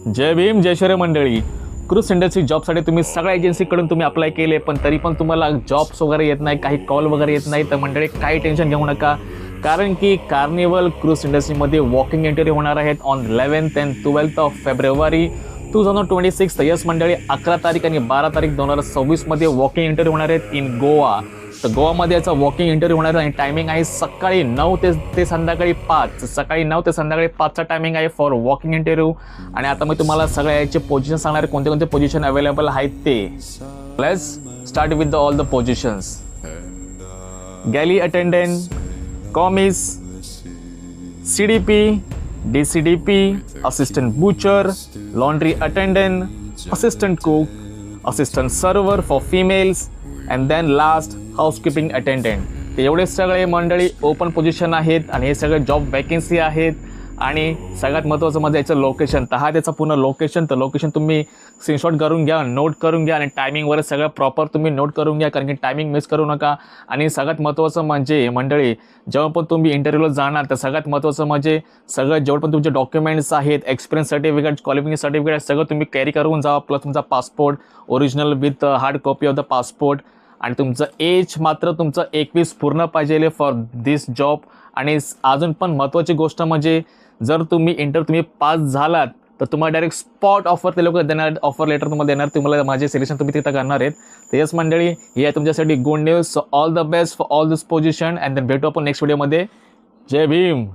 जय भीम जय शिवराय मंडळी. Cruise industry जॉबसाठी तुम्ही सगळ्या एजन्सीकडून तुम्ही अप्लाय केले, पण तरी पण तुम्हाला जॉब्स वगैरे येत नाही, काही कॉल वगैरे येत नाही. तर मंडळी काही टेन्शन घेऊ नका, कारण की कार्निवल क्रूज इंडस्ट्रीमध्ये वॉकिंग इंटरव्ह्यू होणार आहेत on 11th and 12th of February 2026. Yes मंडळी, 11 तारीख आणि 12 तारीख 2026 मध्ये वॉकिंग इंटरव्ह्यू होणार आहेत इन गोवा. तर गोवामध्ये याचा वॉकिंग इंटरव्ह्यू होणार आहे आणि टायमिंग आहे सकाळी 9 ते संध्याकाळी 5. सकाळी 9 ते संध्याकाळी 5चा टायमिंग आहे फॉर वॉकिंग इंटरव्ह्यू. आणि आता मी तुम्हाला सगळ्या याचे पोझिशन सांगणार आहे, कोणते कोणते पोझिशन अवेलेबल आहेत ते. Let's start with all the positions. Galley attendant, commis, CDP, DCDP, assistant butcher, laundry attendant, assistant cook, assistant server for females and then last housekeeping attendant. ते एवढे सगळे मंडळी ओपन पोझिशन आहेत आणि हे सगळे जॉब वॅकेन्सी आहेत. आणि सगळ्यात महत्त्वाचं म्हणजे याचं लोकेशन. तर हा त्याचं पूर्ण लोकेशन. तर लोकेशन तुम्ही स्क्रीनशॉट करून घ्या, नोट करून घ्या आणि टायमिंगवर सगळं प्रॉपर तुम्ही नोट करून घ्या, कारण की टायमिंग मिस करू नका. आणि सगळ्यात महत्त्वाचं म्हणजे मंडळी, जेव्हा पण तुम्ही इंटरव्ह्यूला जाणार तर सगळ्यात महत्त्वाचं म्हणजे सगळं जेवढं पण तुमचे डॉक्युमेंट्स आहेत, एक्सपिरियन्स सर्टिफिकेट, क्वालिफिकेशन सर्टिफिकेट सगळं तुम्ही कॅरी करून जा. प्लस तुमचा passport original with hard copy of the passport. आणि तुमचं एज मात्र तुमचं 21 पूर्ण पाहिजे फॉर दिस जॉब. आणि अजून पण महत्त्वाची गोष्ट म्हणजे, जर तुम्ही पास झालात तर तुम्हाला डायरेक्ट स्पॉट ऑफर ते लोक देणार, ऑफर लेटर तुम्हाला देणार, तुम्हाला माझे सिलेक्शन तुम्ही तिथं करणार आहेत. तर यस मंडळी, ही आहे तुमच्यासाठी good news. So all the best for all this position and then भेटू आपण नेक्स्ट व्हिडिओमध्ये. जय भीम.